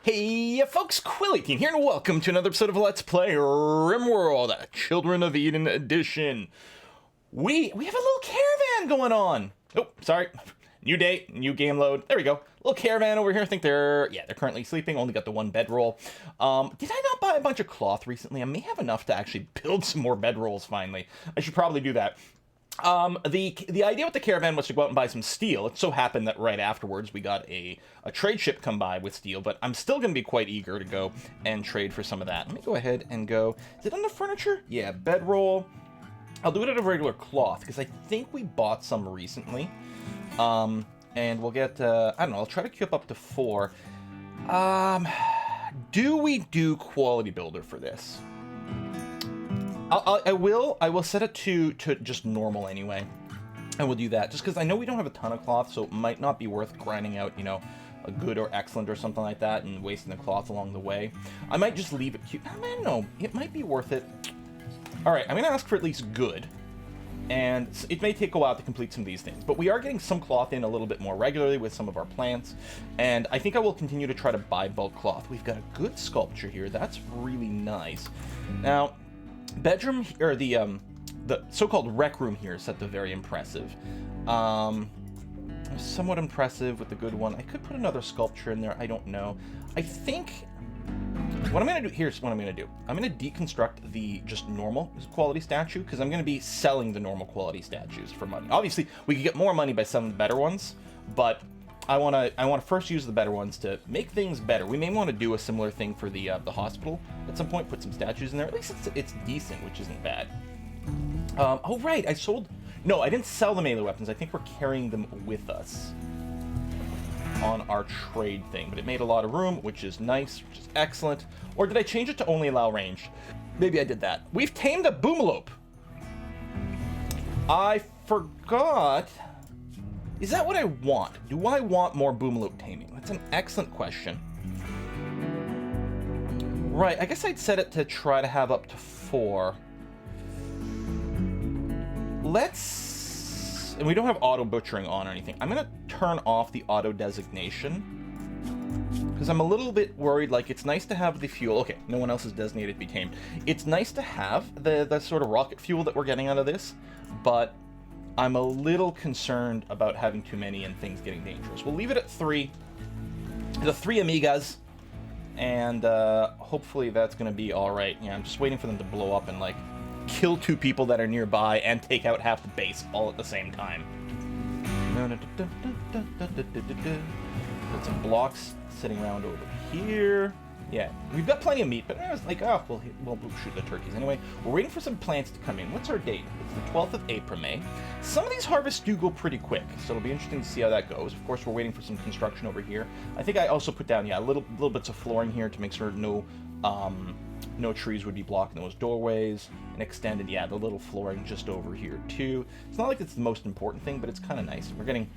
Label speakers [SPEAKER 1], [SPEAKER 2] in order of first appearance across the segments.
[SPEAKER 1] Hey folks, Quill18 here, and welcome to another episode of Let's Play RIMWORLD, Children of Eden Edition. We have a little caravan going on. Oh, sorry. New day, new game load. There we go. Little caravan over here. I think they're currently sleeping. Only got the one bedroll. Did I not buy a bunch of cloth recently? I may have enough to actually build some more bedrolls finally. I should probably do that. The idea with the caravan was to go out and buy some steel. It so happened that right afterwards we got a trade ship come by with steel, but I'm still going to be quite eager to go and trade for some of that. Let me go ahead and go. Is it on the furniture? Yeah, bedroll. I'll do it out of regular cloth because I think we bought some recently. And we'll get, I don't know, I'll try to queue up to 4. Do we do quality builder for this? I will set it to just normal anyway. I will do that just because I know we don't have a ton of cloth, so it might not be worth grinding out, you know, a good or excellent or something like that and wasting the cloth along the way. I might just leave it cute. I don't know. It might be worth it. All right, I'm going to ask for at least good. And it may take a while to complete some of these things, but we are getting some cloth in a little bit more regularly with some of our plants, and I think I will continue to try to buy bulk cloth. We've got a good sculpture here. That's really nice. Now, bedroom, or the so-called rec room here is set to very impressive. Somewhat impressive with the good one. I could put another sculpture in there. I don't know. I think what I'm going to do, here's what I'm going to do. I'm going to deconstruct the just normal quality statue because I'm going to be selling the normal quality statues for money. Obviously, we could get more money by selling the better ones, but I want to first use the better ones to make things better. We may want to do a similar thing for the hospital at some point, put some statues in there. At least it's decent, which isn't bad. Oh, right, I sold... No, I didn't sell the melee weapons. I think we're carrying them with us on our trade thing, but it made a lot of room, which is nice, which is excellent. Or did I change it to only allow range? Maybe I did that. We've tamed a boomalope. I forgot. Is that what I want? Do I want more boomalope taming? That's an excellent question. Right, I guess I'd set it to try to have up to 4. Let's... And we don't have auto butchering on or anything. I'm going to turn off the auto designation because I'm a little bit worried. Like, it's nice to have the fuel. Okay, no one else is designated to be tamed. It's nice to have the sort of rocket fuel that we're getting out of this, but I'm a little concerned about having too many and things getting dangerous. We'll leave it at 3. The 3 amigas, and hopefully that's going to be all right. Yeah, I'm just waiting for them to blow up and, like, kill 2 people that are nearby and take out half the base all at the same time. Got some blocks sitting around over here. Yeah, we've got plenty of meat, but I was like, oh, we'll shoot the turkeys anyway. We're waiting for some plants to come in. What's our date? It's the 12th of April, May. Some of these harvests do go pretty quick, so it'll be interesting to see how that goes. Of course, we're waiting for some construction over here. I think I also put down, yeah, little bits of flooring here to make sure no trees would be blocking those doorways, and extended, yeah, the little flooring just over here too. It's not like it's the most important thing, but it's kind of nice. We're getting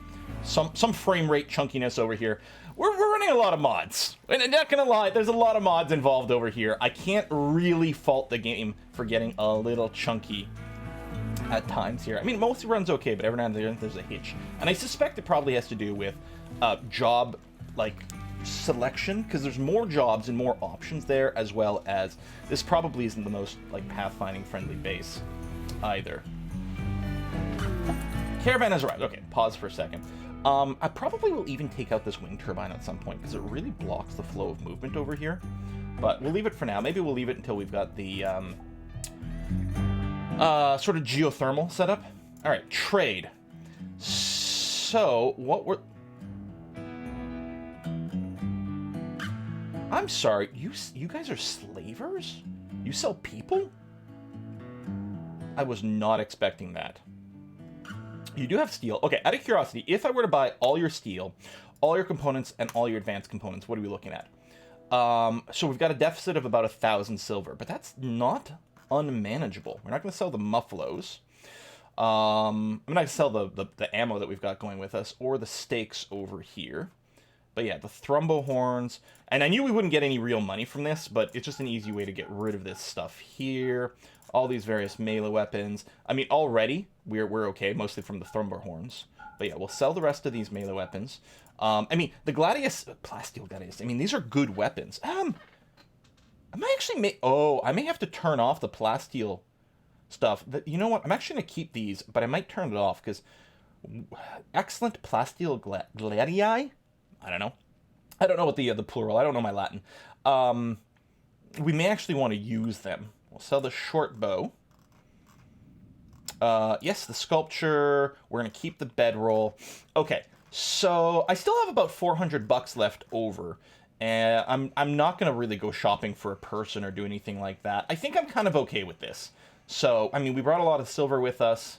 [SPEAKER 1] some frame rate chunkiness over here. We're running a lot of mods, and I'm not gonna lie, there's a lot of mods involved over here. I can't really fault the game for getting a little chunky at times here. I mean, most runs okay, but every now and then there's a hitch, and I suspect it probably has to do with job, like, selection, because there's more jobs and more options there, as well as this probably isn't the most, like, pathfinding friendly base either. Caravan has arrived. Okay, pause for a second. I probably will even take out this wind turbine at some point because it really blocks the flow of movement over here, but we'll leave it for now. Maybe we'll leave it until we've got the sort of geothermal setup. All right, trade. So what we're... I'm sorry, you guys are slavers? You sell people? I was not expecting that. You do have steel. Okay, out of curiosity, if I were to buy all your steel, all your components, and all your advanced components, what are we looking at? So we've got a deficit of about 1,000 silver, but that's not unmanageable. We're not going to sell the muffaloes. I'm not going to sell the ammo that we've got going with us, or the stakes over here. But yeah, the thrumbo horns, and I knew we wouldn't get any real money from this, but it's just an easy way to get rid of this stuff here. All these various melee weapons. I mean, already we're okay, mostly from the thrumbo horns. But yeah, we'll sell the rest of these melee weapons. I mean, the Gladius, Plasteel Gladius, I mean, these are good weapons. I might actually I may have to turn off the Plasteel stuff. You know what? I'm actually going to keep these, but I might turn it off, because excellent Plasteel Gladii? I don't know. I don't know what the plural, I don't know my Latin. We may actually want to use them. We'll sell the short bow. Yes, the sculpture. We're going to keep the bedroll. Okay, so I still have about $400 left over. And I'm not going to really go shopping for a person or do anything like that. I think I'm kind of okay with this. So, I mean, we brought a lot of silver with us.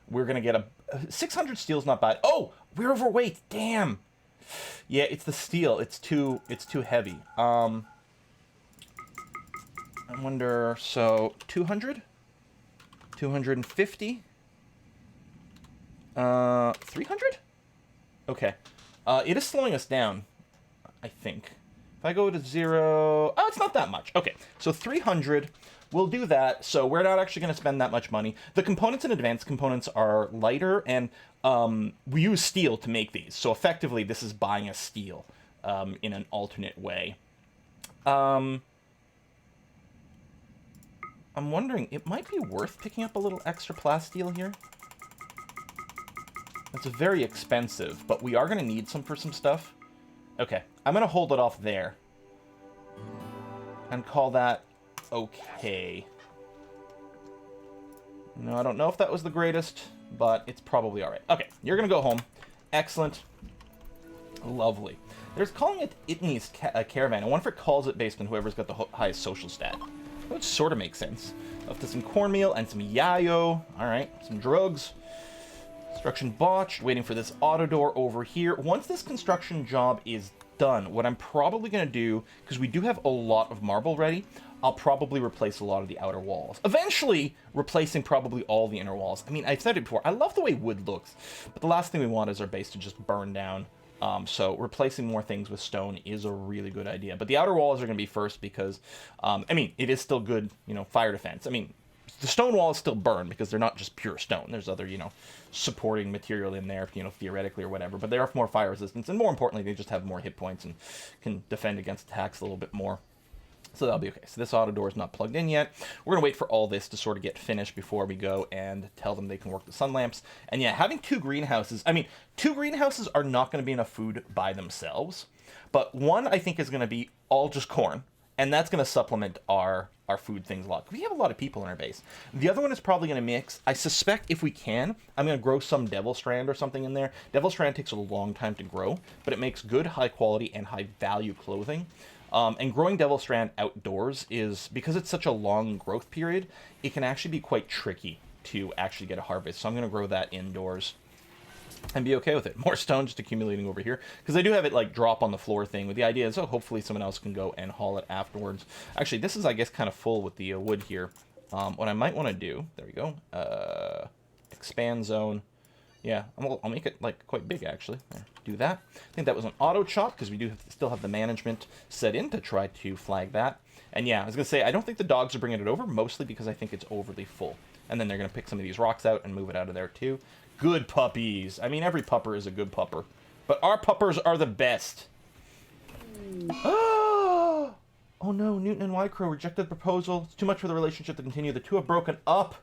[SPEAKER 1] We're going to get 600 steel's not bad. Oh, we're overweight. Damn. Yeah, it's the steel. It's too heavy. I wonder, so 200? 250? 300? Okay. It is slowing us down, I think. If I go to 0... Oh, it's not that much. Okay, so 300. We'll do that, so we're not actually going to spend that much money. The components and advanced components are lighter, and we use steel to make these. So effectively, this is buying a steel in an alternate way. I'm wondering, it might be worth picking up a little extra plasteel here. It's very expensive, but we are going to need some for some stuff. Okay, I'm going to hold it off there. And call that okay. No, I don't know if that was the greatest, but it's probably alright. Okay, you're going to go home. Excellent. Lovely. There's calling it Itney's caravan. I wonder if it calls it based on whoever's got the highest social stat. Which sort of makes sense. Up to some cornmeal and some yayo. Alright, some drugs. Construction botched. Waiting for this auto door over here. Once this construction job is done, what I'm probably going to do, because we do have a lot of marble ready, I'll probably replace a lot of the outer walls. Eventually, replacing probably all the inner walls. I mean, I've said it before, I love the way wood looks, but the last thing we want is our base to just burn down. So replacing more things with stone is a really good idea. But the outer walls are going to be first because, I mean, it is still good, fire defense. I mean, the stone wall is still burned because they're not just pure stone. There's other, supporting material in there, theoretically or whatever. But they are more fire resistance, and more importantly, they just have more hit points and can defend against attacks a little bit more. So that'll be okay. So this auto door is not plugged in yet. We're going to wait for all this to sort of get finished before we go and tell them they can work the sun lamps. And yeah, having 2 greenhouses, I mean, 2 greenhouses are not going to be enough food by themselves. But one, I think, is going to be all just corn. And that's going to supplement our food things a lot. We have a lot of people in our base. The other one is probably going to mix. I suspect if we can, I'm going to grow some Devil Strand or something in there. Devil Strand takes a long time to grow, but it makes good, high quality, and high value clothing. And growing Devil Strand outdoors is, because it's such a long growth period, it can actually be quite tricky to actually get a harvest. So I'm going to grow that indoors and be okay with it. More stone just accumulating over here, because I do have it like drop on the floor thing, with the idea is, hopefully someone else can go and haul it afterwards. Actually, this is, I guess, kind of full with the wood here. What I might want to do, there we go, expand zone. Yeah, I'll make it like quite big, actually. There, do that. I think that was an auto chop, because we do still have the management set in to try to flag that. And yeah, I was going to say, I don't think the dogs are bringing it over, mostly because I think it's overly full. And then they're going to pick some of these rocks out and move it out of there too. Good puppies. I mean, every pupper is a good pupper. But our puppers are the best. Oh no, Newton and Wycrow rejected the proposal. It's too much for the relationship to continue. The two have broken up.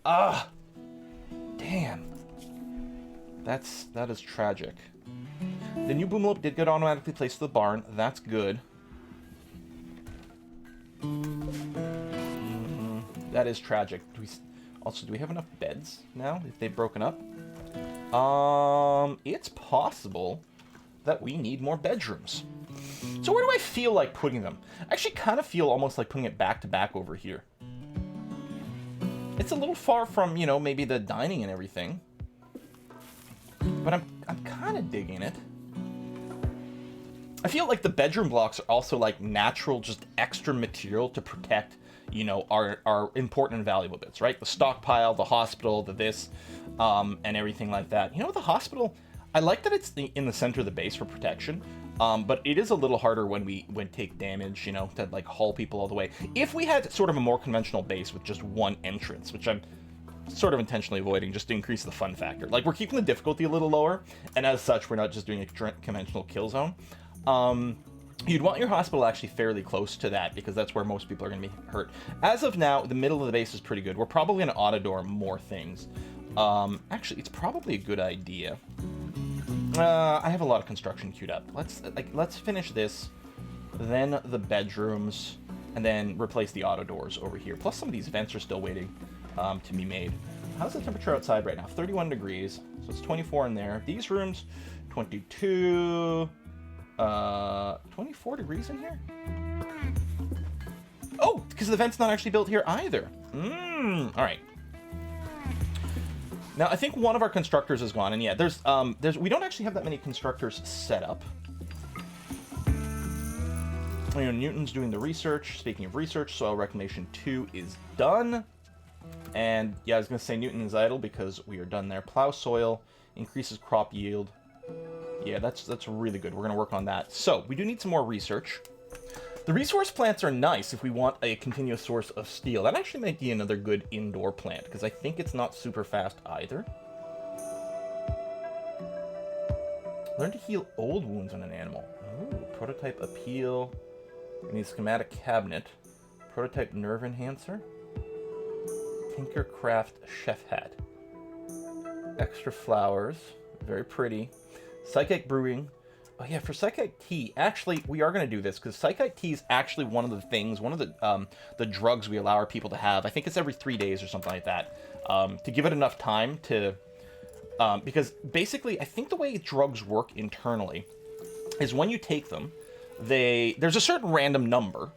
[SPEAKER 1] Damn. That is tragic. The new boomlope did get automatically placed to the barn. That's good. That is tragic. Do we have enough beds now, if they've broken up? It's possible that we need more bedrooms. So where do I feel like putting them? I actually kind of feel almost like putting it back to back over here. It's a little far from, maybe the dining and everything. But I'm kind of digging it. I feel like the bedroom blocks are also like natural, just extra material to protect, our important and valuable bits, right? The stockpile, the hospital, the this, and everything like that. The hospital, I like that it's in the center of the base for protection, but it is a little harder when we take damage, to like haul people all the way. If we had sort of a more conventional base with just one entrance, which I'm sort of intentionally avoiding just to increase the fun factor. Like, we're keeping the difficulty a little lower, and as such, we're not just doing a conventional kill zone. You'd want your hospital actually fairly close to that, because that's where most people are going to be hurt. As of now, the middle of the base is pretty good. We're probably going to auto-door more things. Actually, it's probably a good idea. I have a lot of construction queued up. Let's finish this, then the bedrooms, and then replace the auto doors over here. Plus, some of these vents are still waiting to be made. How's the temperature outside right now? 31 degrees. So it's 24 in there. These rooms, 22... 24 degrees in here? Oh, because the vent's not actually built here either. Alright. Now, I think one of our constructors is gone, and yeah, we don't actually have that many constructors set up. You know, Newton's doing the research. Speaking of research, Soil Reclamation 2 is done. And yeah, I was going to say Newton is idle because we are done there. Plow soil, increases crop yield. Yeah, that's really good. We're going to work on that. So, we do need some more research. The resource plants are nice if we want a continuous source of steel. That actually might be another good indoor plant, because I think it's not super fast either. Learn to heal old wounds on an animal. Ooh, prototype appeal. We need schematic cabinet. Prototype nerve enhancer. Tinkercraft chef hat. Extra flowers. Very pretty. Psychic brewing. Oh yeah, for Psychic tea, actually, we are going to do this, because Psychic tea is actually one of the things, one of the drugs we allow our people to have. I think it's every 3 days or something like that, to give it enough time to... because basically, I think the way drugs work internally is when you take them, there's a certain random number,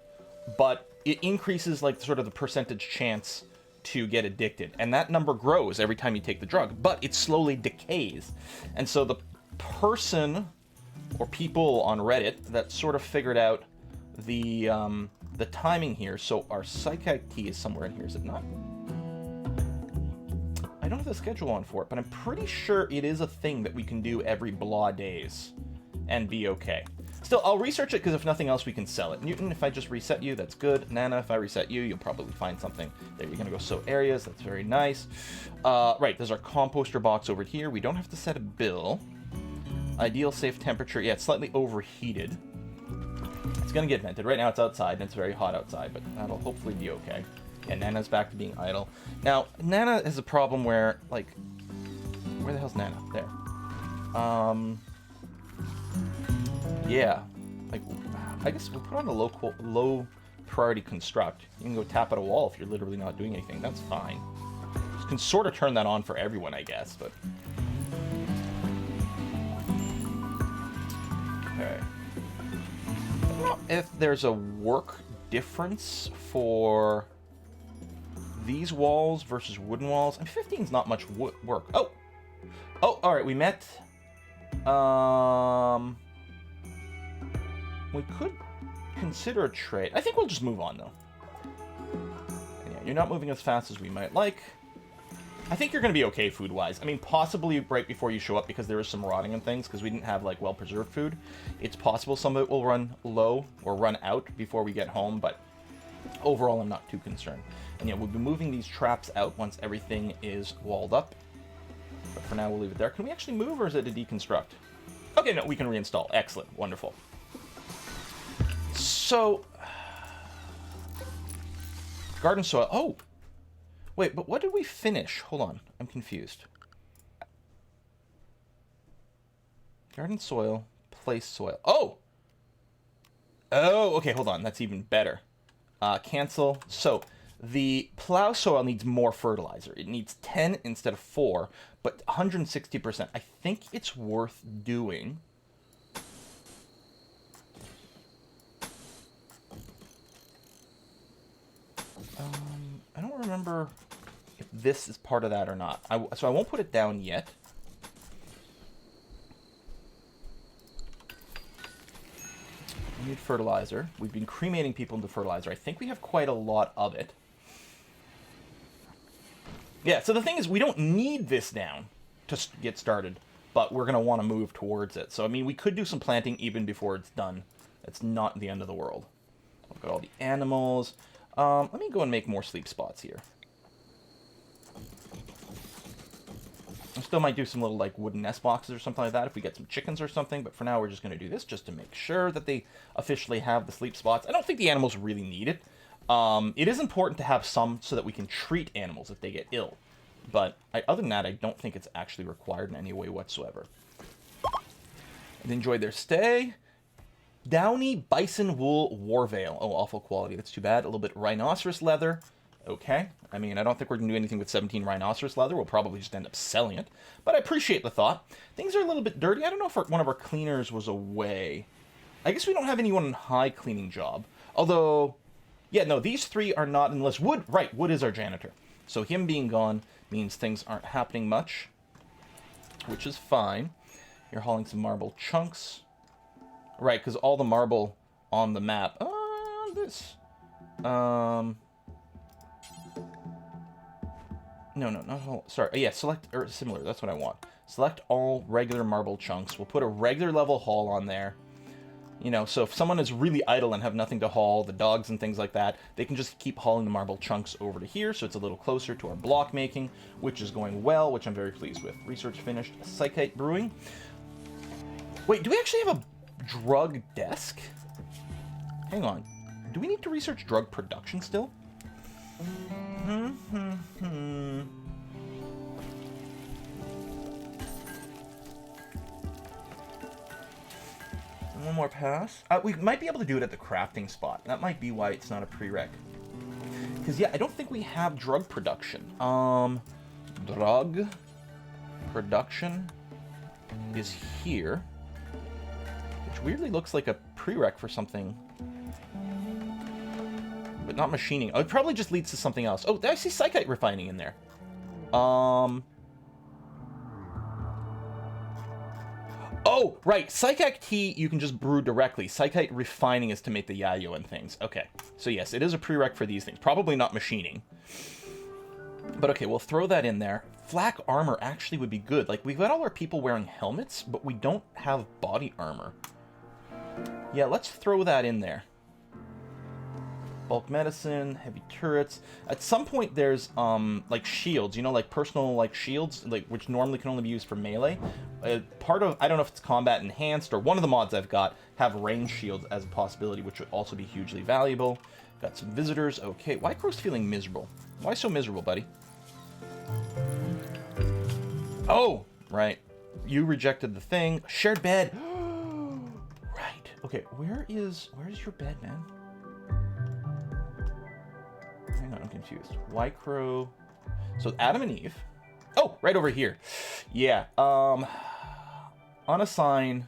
[SPEAKER 1] but it increases, like, sort of the percentage chance to get addicted, and that number grows every time you take the drug, but it slowly decays. And so the person or people on Reddit that sort of figured out the timing here. So our Psychic tea is somewhere in here, is it not? I don't have the schedule on for it, but I'm pretty sure it is a thing that we can do every blah days and be okay. Still, I'll research it, because if nothing else, we can sell it. Newton, if I just reset you, that's good. Nana, if I reset you, you'll probably find something. There, you're going to go sow areas. That's very nice. Right, there's our composter box over here. We don't have to set a bill. Ideal safe temperature. Yeah, it's slightly overheated. It's going to get vented. Right now it's outside, and it's very hot outside, but that'll hopefully be okay. Yeah, Nana's back to being idle. Now, Nana has a problem where, like... Where the hell's Nana? There. Yeah. Like, I guess we'll put on a low priority construct. You can go tap at a wall if you're literally not doing anything. That's fine. You can sort of turn that on for everyone, I guess, but... Okay. I don't know if there's a work difference for these walls versus wooden walls. I mean, 15's not much work. Oh! Oh, alright, we met. We could consider a trade. I think we'll just move on, though. Yeah, you're not moving as fast as we might like. I think you're going to be okay food-wise. I mean, possibly right before you show up, because there is some rotting and things, because we didn't have, like, well-preserved food. It's possible some of it will run low or run out before we get home, but overall I'm not too concerned. And yeah, we'll be moving these traps out once everything is walled up. But for now, we'll leave it there. Can we actually move, or is it a deconstruct? Okay, no, we can reinstall. Excellent. Wonderful. So... Garden soil. Oh! Wait, but what did we finish? Hold on. I'm confused. Garden soil. Place soil. Oh! Oh, okay, hold on. That's even better. Cancel. So, the plow soil needs more fertilizer. It needs 10 instead of 4, but 160%. I think it's worth doing. I don't remember if this is part of that or not. So I won't put it down yet. We need fertilizer. We've been cremating people into fertilizer. I think we have quite a lot of it. Yeah, so the thing is, we don't need this down to get started, but we're going to want to move towards it. So, I mean, we could do some planting even before it's done. It's not the end of the world. I've got all the animals. Let me go and make more sleep spots here. Still might do some little like wooden nest boxes or something like that if we get some chickens or something, but for now we're just going to do this just to make sure that they officially have the sleep spots. I don't think the animals really need it. It is important to have some so that we can treat animals if they get ill. But other than that, I don't think it's actually required in any way whatsoever. They enjoyed their stay. Downy bison wool war veil. Oh, awful quality. That's too bad. A little bit rhinoceros leather. Okay. I mean, I don't think we're going to do anything with 17 rhinoceros leather. We'll probably just end up selling it. But I appreciate the thought. Things are a little bit dirty. I don't know if one of our cleaners was away. I guess we don't have anyone on high cleaning job. Although, yeah, no, these three are not unless Wood. Right, Wood is our janitor. So him being gone means things aren't happening much, which is fine. You're hauling some marble chunks. Right, because all the marble on the map. This. No, not all. Sorry. Yeah, select, or similar. That's what I want. Select all regular marble chunks. We'll put a regular level haul on there. You know, so if someone is really idle and have nothing to haul, the dogs and things like that, they can just keep hauling the marble chunks over to here, so it's a little closer to our block making, which is going well, which I'm very pleased with. Research finished. Psychite brewing. Wait, do we actually have a drug desk? Hang on. Do we need to research drug production still? One more pass. We might be able to do it at the crafting spot. That might be why it's not a prereq. Because, yeah, I don't think we have drug production. Drug production is here. Which weirdly looks like a prereq for something. But not machining. Oh, it probably just leads to something else. Oh, I see psychite refining in there. Oh, right. Psychic tea you can just brew directly. Psychite refining is to make the yayo and things. Okay. So yes, it is a prereq for these things. Probably not machining. But okay, we'll throw that in there. Flak armor actually would be good. Like, we've got all our people wearing helmets, but we don't have body armor. Yeah, let's throw that in there. Bulk medicine, heavy turrets. At some point there's, like, shields, you know, like, personal, like, shields, like, which normally can only be used for melee. Part of, I don't know if it's combat enhanced, or one of the mods I've got have range shields as a possibility, which would also be hugely valuable. Got some visitors. Okay, why Crow's feeling miserable? Why so miserable, buddy? Oh, right. You rejected the thing. Shared bed. Right. Okay, where's your bed, man? Hang on, I'm confused. Why Crow? So Adam and Eve. Oh, right over here. Yeah. Unassign.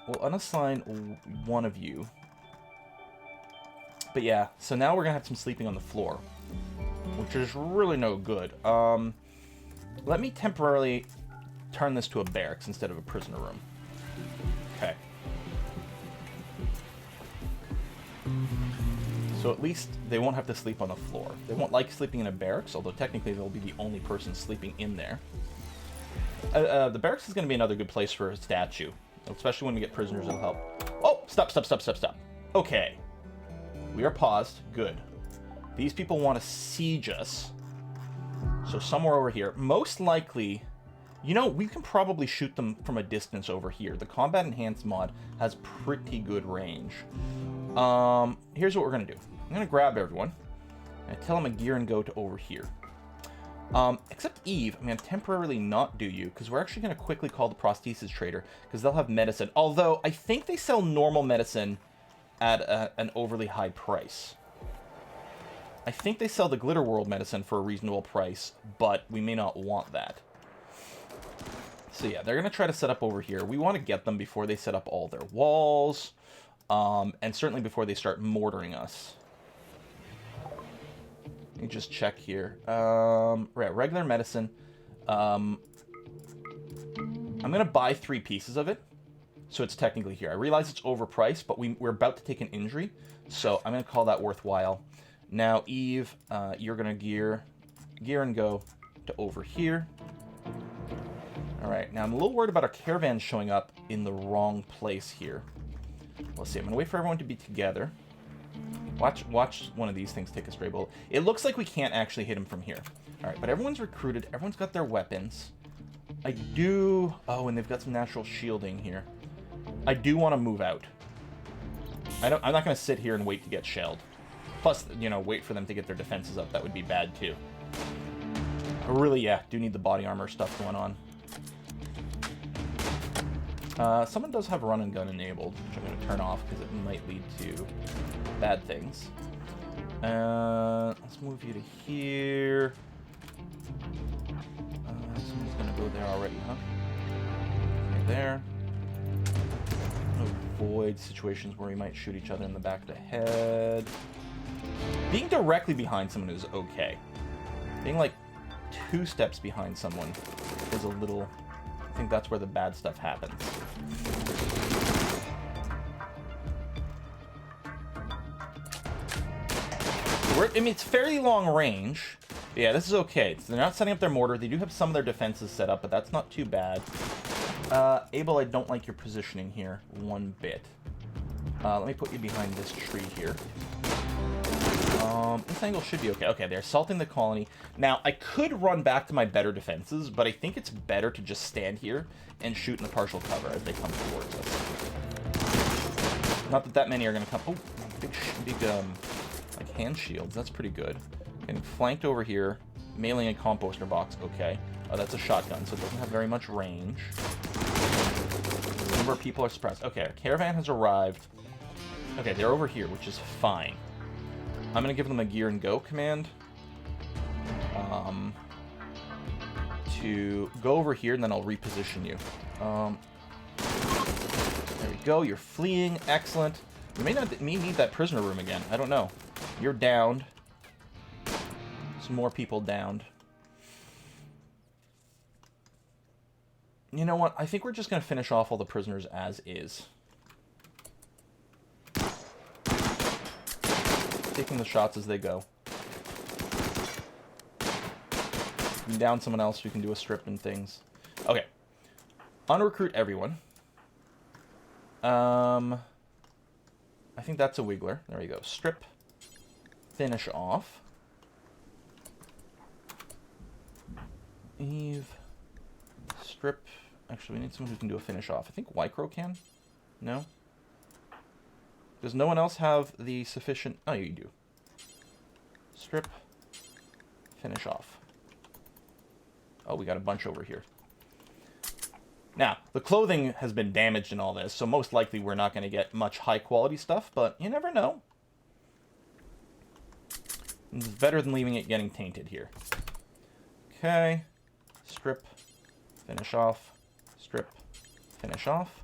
[SPEAKER 1] We'll unassign one of you. But yeah, so now we're gonna have some sleeping on the floor, which is really no good. Let me temporarily turn this to a barracks instead of a prisoner room. Okay. So at least they won't have to sleep on the floor. They won't like sleeping in a barracks, although technically they'll be the only person sleeping in there. The barracks is going to be another good place for a statue, especially when we get prisoners. It'll help. Oh, stop. Okay. We are paused. Good. These people want to siege us. So somewhere over here. Most likely, you know, we can probably shoot them from a distance over here. The Combat Enhanced mod has pretty good range. Here's what we're going to do. I'm going to grab everyone. And tell them a gear and go to over here. Except Eve, I'm going to temporarily not do you, because we're actually going to quickly call the prosthesis trader, because they'll have medicine. Although, I think they sell normal medicine at an overly high price. I think they sell the Glitter World medicine for a reasonable price, but we may not want that. So yeah, they're going to try to set up over here. We want to get them before they set up all their walls, and certainly before they start mortaring us. Let me just check here. Right, regular medicine. I'm going to buy 3 pieces of it, so it's technically here. I realize it's overpriced, but we're about to take an injury, so I'm going to call that worthwhile. Now, Eve, you're going to gear and go to over here. All right, now I'm a little worried about our caravan showing up in the wrong place here. Let's see, I'm going to wait for everyone to be together. Watch one of these things take a stray bullet. It looks like we can't actually hit him from here. All right, but everyone's recruited. Everyone's got their weapons. I do... Oh, and they've got some natural shielding here. I do want to move out. I'm not going to sit here and wait to get shelled. Plus, you know, wait for them to get their defenses up. That would be bad, too. I really, yeah, do need the body armor stuff going on. Someone does have run and gun enabled, which I'm going to turn off because it might lead to bad things. Let's move you to here. Someone's going to go there already, huh? Okay, there. Avoid situations where we might shoot each other in the back of the head. Being directly behind someone is okay. Being like 2 steps behind someone is a little... I think that's where the bad stuff happens. I mean, it's fairly long range. Yeah, this is okay. They're not setting up their mortar. They do have some of their defenses set up, but that's not too bad. Abel, I don't like your positioning here one bit. Let me put you behind this tree here. This angle should be okay. Okay, they're assaulting the colony. Now, I could run back to my better defenses, but I think it's better to just stand here and shoot in the partial cover as they come towards us. Not that that many are going to come... Oh, big like hand shields. That's pretty good. Getting flanked over here. Mailing a composter box. Okay. Oh, that's a shotgun, so it doesn't have very much range. A number of people are suppressed. Okay, our caravan has arrived. Okay, they're over here, which is fine. I'm going to give them a gear and go command. To go over here, and then I'll reposition you. There we go. You're fleeing. Excellent. You may need that prisoner room again. I don't know. You're downed. Some more people downed. You know what? I think we're just going to finish off all the prisoners as is. Taking the shots as they go. We can down someone else. We can do a strip and things. Okay. Unrecruit everyone. I think that's a wiggler. There we go. Strip. Finish off. Eve. Strip. Actually, we need someone who can do a finish off. I think Wycro can. No? Does no one else have the sufficient... Oh, you do. Strip. Finish off. Oh, we got a bunch over here. Now, the clothing has been damaged in all this, so most likely we're not going to get much high-quality stuff, but you never know. It's better than leaving it getting tainted here. Okay. Strip. Finish off. Strip. Finish off.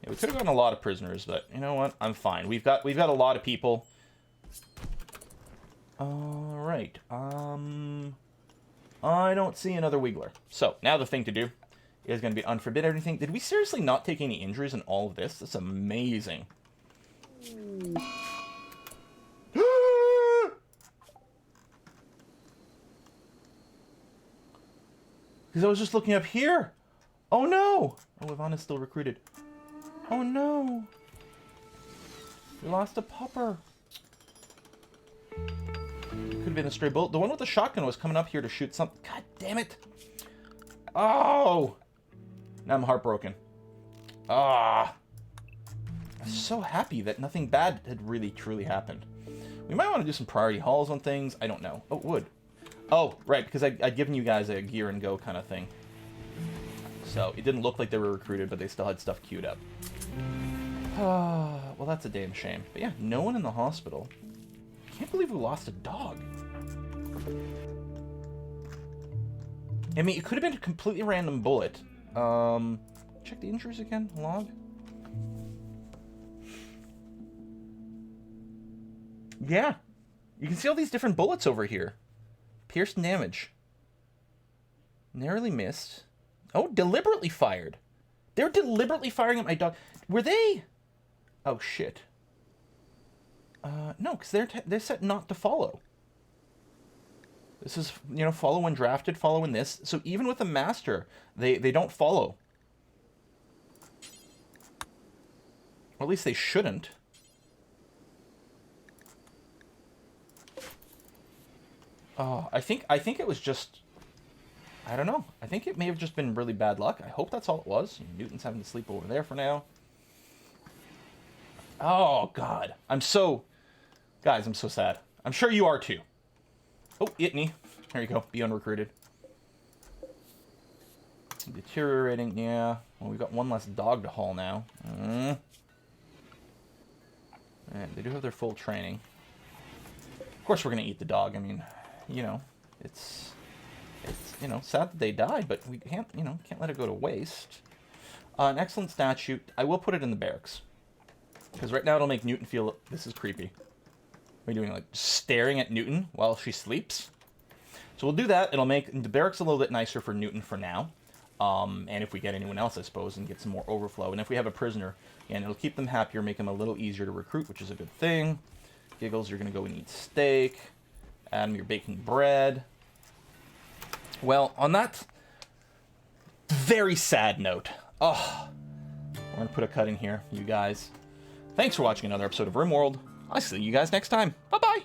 [SPEAKER 1] Yeah, we could have gotten a lot of prisoners, but you know what? I'm fine. We've got a lot of people. All right. I don't see another wiggler. So now the thing to do is going to be unforbid everything. Did we seriously not take any injuries in all of this? That's amazing. Because I was just looking up here. Oh no! Oh, Ivana's still recruited. Oh no! We lost a pupper. Could have been a stray bullet. The one with the shotgun was coming up here to shoot something. God damn it! Oh! Now I'm heartbroken. Ah! I'm so happy that nothing bad had really truly happened. We might want to do some priority hauls on things. I don't know. Oh, wood. Oh, right, because I'd given you guys a gear and go kind of thing. So it didn't look like they were recruited, but they still had stuff queued up. Well, that's a damn shame. But yeah, no one in the hospital. I can't believe we lost a dog. I mean, it could have been a completely random bullet. Check the injuries again. Log. Yeah. You can see all these different bullets over here. Pierced and damage. Narrowly missed. Oh, deliberately fired. They're deliberately firing at my dog. Were they? Oh, shit. No, because they're set not to follow. This is, you know, follow when drafted, follow in this. So even with the master, they don't follow. Or at least they shouldn't. Oh, I think it was just... I don't know. I think it may have just been really bad luck. I hope that's all it was. Newton's having to sleep over there for now. Oh, God. Guys, I'm so sad. I'm sure you are too. Oh, Itney. There you go. Be unrecruited. Deteriorating, yeah. Well, we've got one less dog to haul now. And they do have their full training. Of course we're going to eat the dog. I mean, you know, it's you know, sad that they died, but we can't, you know, can't let it go to waste. An excellent statue. I will put it in the barracks. Because right now it'll make Newton feel... This is creepy. What are you doing? Like, staring at Newton while she sleeps? So we'll do that. It'll make the barracks a little bit nicer for Newton for now. And if we get anyone else, I suppose, and get some more overflow. And if we have a prisoner, and it'll keep them happier, make them a little easier to recruit, which is a good thing. Giggles, you're going to go and eat steak. Adam, you're baking bread. Well, on that very sad note, we're going to put a cut in here, you guys. Thanks for watching another episode of RimWorld. I'll see you guys next time. Bye-bye.